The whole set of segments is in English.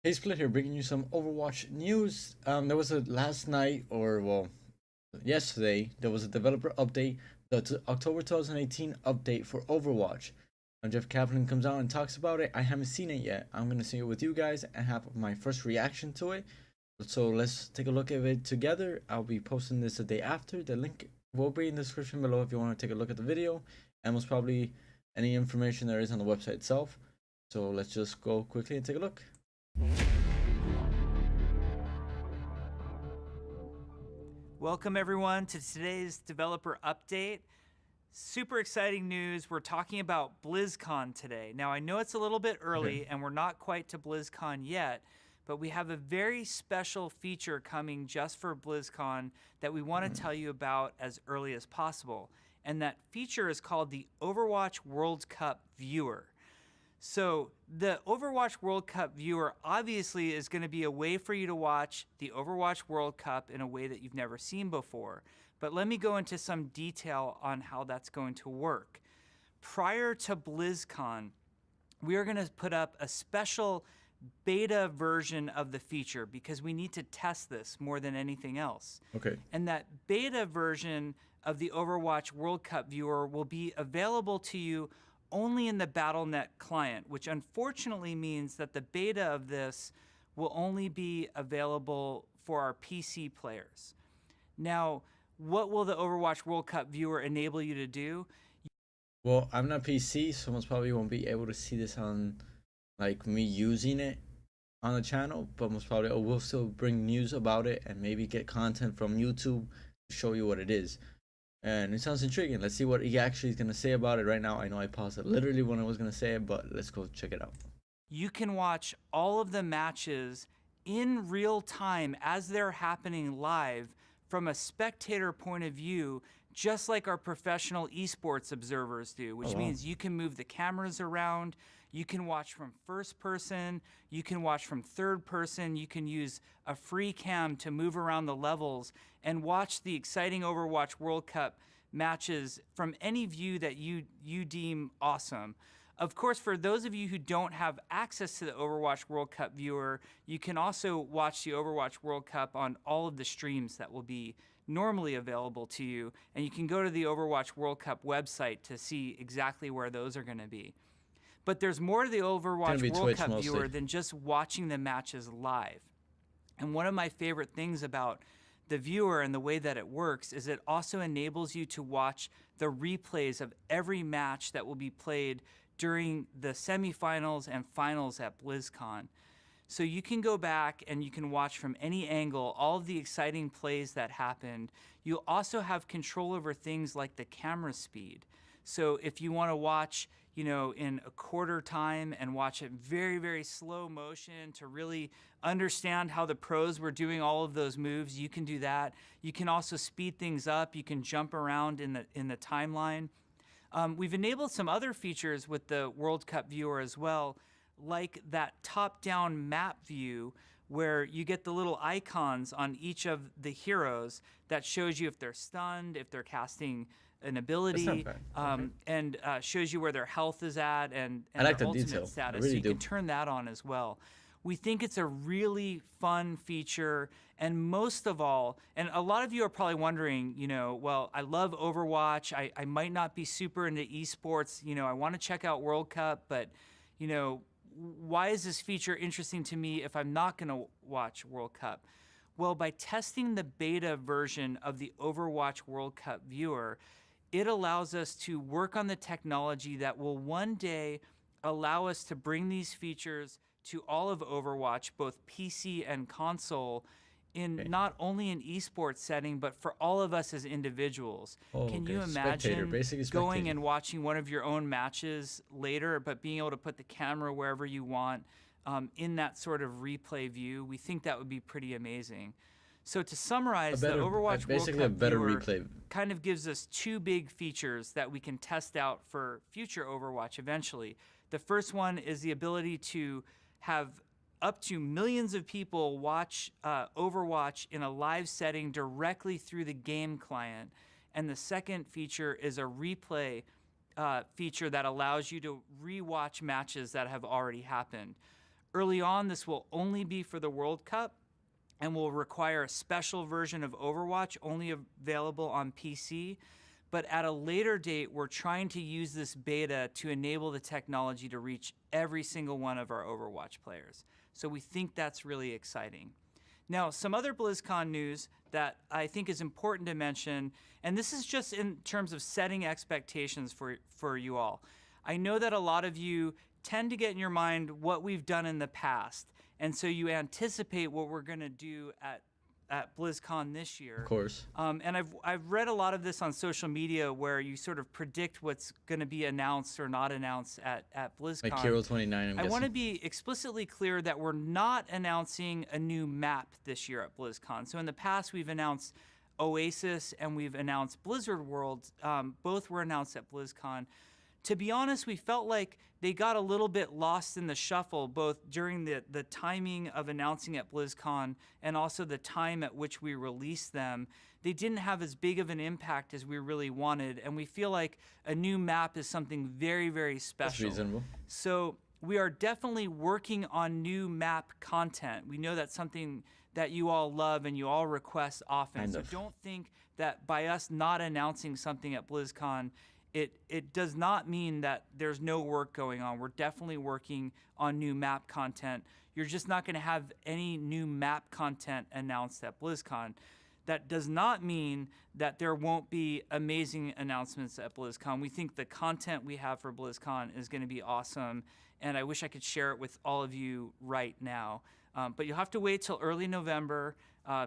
Hey Split here, bringing you some Overwatch news. There was a last night, or well, yesterday, there was a developer update, the October 2018 update for Overwatch. And Jeff Kaplan comes out and talks about it. I haven't seen it yet. I'm gonna see it with you guys and have my first reaction to it. So let's take a look at it together. I'll be posting this the day after. The link will be in the description below if you want to take a look at the video, and most probably any information there is on the website itself. So let's just go quickly and take a look. Welcome everyone to today's developer update. Super exciting news. We're talking about BlizzCon today. Now I know it's a little bit early and we're not quite to BlizzCon yet, but we have a very special feature coming just for BlizzCon that we want to tell you about as early as possible. And that feature is called the Overwatch World Cup Viewer. So the Overwatch World Cup Viewer obviously is going to be a way for you to watch the Overwatch World Cup in a way that you've never seen before. But let me go into some detail on how that's going to work. Prior to BlizzCon, we are going to put up a special beta version of the feature because we need to test this more than anything else. Okay. And that beta version of the Overwatch World Cup Viewer will be available to you only in the BattleNet client, which unfortunately means that the beta of this will only be available for our PC players. Now, what will the Overwatch World Cup Viewer enable you to do? Well, I'm not PC, so most probably won't be able to see this on like me using it on the channel, but most probably I will still bring news about it and maybe get content from YouTube to show you what it is. And it sounds intriguing. Let's see what he actually is going to say about it right now. I know I paused it literally when I was going to say it, but let's go check it out. You can watch all of the matches in real time as they're happening live from a spectator point of view, just like our professional esports observers do, which means you can move the cameras around, you can watch from first person, you can watch from third person, you can use a free cam to move around the levels and watch the exciting Overwatch World Cup matches from any view that you deem awesome. Of course, for those of you who don't have access to the Overwatch World Cup Viewer, you can also watch the Overwatch World Cup on all of the streams that will be normally available to you, and you can go to the Overwatch World Cup website to see exactly where those are going to be. But there's more to the Overwatch World Twitch Cup mostly. Viewer than just watching the matches live. And one of my favorite things about the viewer and the way that it works is it also enables you to watch the replays of every match that will be played during the semifinals and finals at BlizzCon. So you can go back and you can watch from any angle all of the exciting plays that happened. You'll also have control over things like the camera speed. So if you want to watch, in a quarter time and watch it very, very slow motion to really understand how the pros were doing all of those moves, you can do that. You can also speed things up. You can jump around in the timeline. We've enabled some other features with the World Cup Viewer as well, like that top-down map view where you get the little icons on each of the heroes that shows you if they're stunned, if they're casting an ability, and shows you where their health is at and I like their the ultimate detail. status. I really so you do. can turn that on as well. We think it's a really fun feature, and most of all, and a lot of you are probably wondering, well, I love Overwatch. I might not be super into esports. I want to check out World Cup, but, why is this feature interesting to me if I'm not going to watch World Cup? Well, by testing the beta version of the Overwatch World Cup Viewer, it allows us to work on the technology that will one day allow us to bring these features to all of Overwatch, both PC and console, in not only an esports setting, but for all of us as individuals. Can you imagine going and watching one of your own matches later, but being able to put the camera wherever you want in that sort of replay view? We think that would be pretty amazing. So to summarize, the Overwatch World Cup Viewer kind of gives us two big features that we can test out for future Overwatch eventually. The first one is the ability to have up to millions of people watch Overwatch in a live setting directly through the game client. And the second feature is a replay feature that allows you to rewatch matches that have already happened. Early on, this will only be for the World Cup and will require a special version of Overwatch only available on PC. But at a later date, we're trying to use this beta to enable the technology to reach every single one of our Overwatch players. So we think that's really exciting. Now, some other BlizzCon news that I think is important to mention, and this is just in terms of setting expectations for you all. I know that a lot of you tend to get in your mind what we've done in the past, and so you anticipate what we're going to do at BlizzCon this year. Of course. And I've read a lot of this on social media where you sort of predict what's going to be announced or not announced at BlizzCon. Like Hero 29, I want to be explicitly clear that we're not announcing a new map this year at BlizzCon. So in the past, we've announced Oasis and we've announced Blizzard World. Both were announced at BlizzCon. To be honest, we felt like they got a little bit lost in the shuffle, both during the timing of announcing at BlizzCon and also the time at which we released them. They didn't have as big of an impact as we really wanted, and we feel like a new map is something very, very special. That's reasonable. So we are definitely working on new map content. We know that's something that you all love and you all request often. So don't think that by us not announcing something at BlizzCon, it does not mean that there's no work going on. We're definitely working on new map content. You're just not going to have any new map content announced at BlizzCon. That does not mean that there won't be amazing announcements at BlizzCon. We think the content we have for BlizzCon is going to be awesome, and I wish I could share it with all of you right now. But you'll have to wait till early November.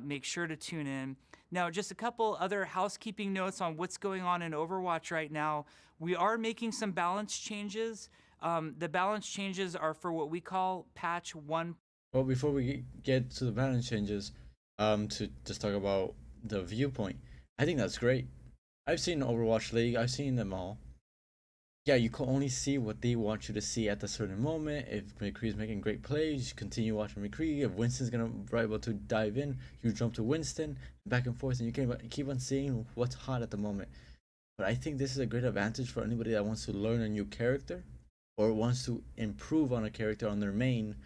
Make sure to tune in. Now, just a couple other housekeeping notes on what's going on in Overwatch right now. We are making some balance changes. The balance changes are for what we call patch 1. Well, before we get to the balance changes, to just talk about the viewpoint, I think that's great. I've seen Overwatch League. I've seen them all. Yeah, you can only see what they want you to see at a certain moment. If McCree's making great plays, you continue watching McCree. If Winston's gonna be able to dive in, you jump to Winston, back and forth, and you can keep on seeing what's hot at the moment. But I think this is a great advantage for anybody that wants to learn a new character or wants to improve on a character on their main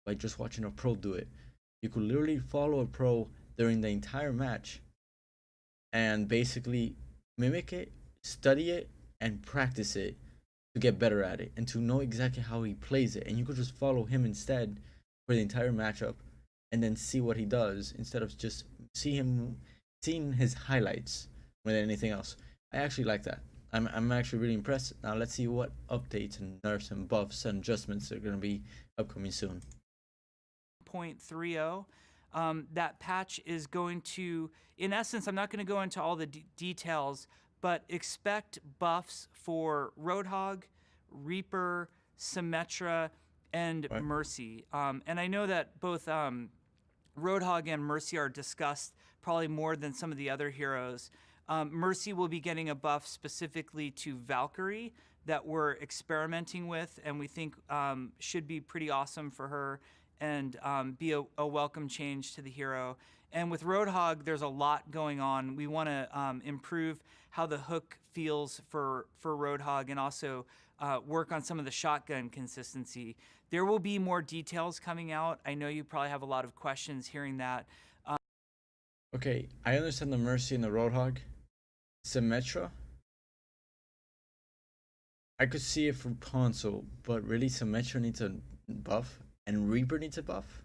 by just watching a pro do it. You could literally follow a pro during the entire match and basically mimic it, study it, and practice it to get better at it and to know exactly how he plays it. And you could just follow him instead for the entire matchup and then see what he does instead of just seeing his highlights more than anything else. I actually like that. I'm actually really impressed. Now let's see what updates and nerfs and buffs and adjustments are going to be upcoming soon. 0.30. That patch is going to, in essence, I'm not going to go into all the details, but expect buffs for Roadhog, Reaper, Symmetra, and Mercy. And I know that both Roadhog and Mercy are discussed probably more than some of the other heroes. Mercy will be getting a buff specifically to Valkyrie that we're experimenting with, and we think should be pretty awesome for her and be a welcome change to the hero. And with Roadhog, there's a lot going on. We want to improve how the hook feels for Roadhog and also work on some of the shotgun consistency. There will be more details coming out. I know you probably have a lot of questions hearing that. Okay, I understand the Mercy and the Roadhog. Symmetra, I could see it from console, but really Symmetra needs a buff and Reaper needs a buff?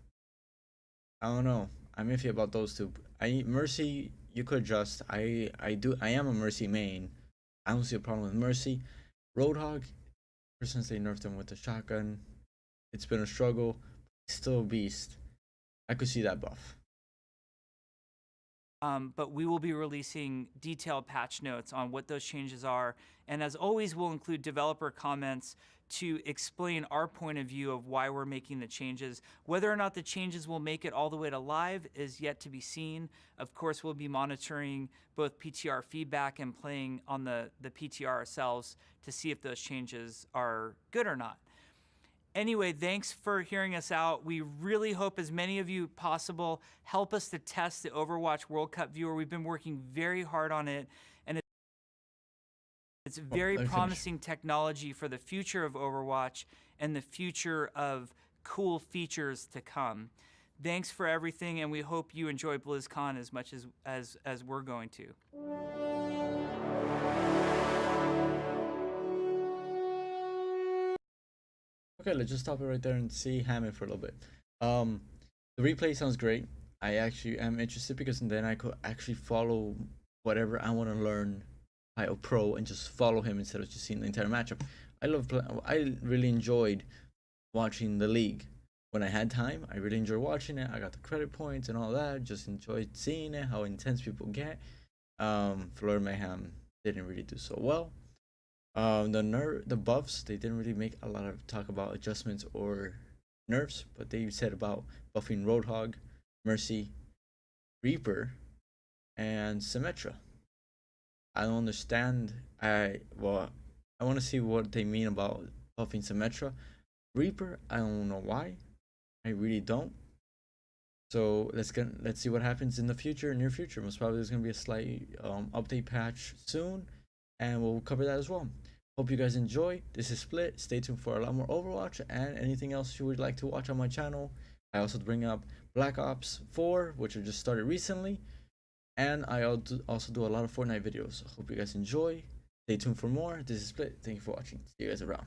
I don't know. I'm iffy about those two. Mercy, you could adjust. I am a Mercy main. I don't see a problem with Mercy. Roadhog, ever since they nerfed him with the shotgun, it's been a struggle. Still a beast. I could see that buff. But we will be releasing detailed patch notes on what those changes are. And as always, we'll include developer comments to explain our point of view of why we're making the changes. Whether or not the changes will make it all the way to live is yet to be seen. Of course, we'll be monitoring both PTR feedback and playing on the PTR ourselves to see if those changes are good or not. Anyway, thanks for hearing us out. We really hope as many of you possible help us to test the Overwatch World Cup Viewer. We've been working very hard on it, and it's very promising technology for the future of Overwatch and the future of cool features to come. Thanks for everything, and we hope you enjoy BlizzCon as much as we're going to. Okay, let's just stop it right there and see Hammond for a little bit. The replay sounds great. I actually am interested because then I could actually follow whatever I want to learn by a pro and just follow him instead of just seeing the entire matchup. I really enjoyed watching the league when I had time. I really enjoyed watching it. I got the credit points and all that. Just enjoyed seeing it, how intense people get. Florida Mayhem didn't really do so well. The buffs, they didn't really make a lot of talk about adjustments or nerfs, but they said about buffing Roadhog, Mercy, Reaper, and Symmetra. I don't understand. I want to see what they mean about buffing Symmetra. Reaper, I don't know why. I really don't. So let's see what happens in the future, near future. Most probably there's gonna be a slight update patch soon, and we'll cover that as well. Hope you guys enjoy. This is Split. Stay tuned for a lot more Overwatch and anything else you would like to watch on my channel. I also bring up Black Ops 4, which I just started recently, and I also do a lot of Fortnite videos. Hope you guys enjoy. Stay tuned for more. This is Split. Thank you for watching. See you guys around.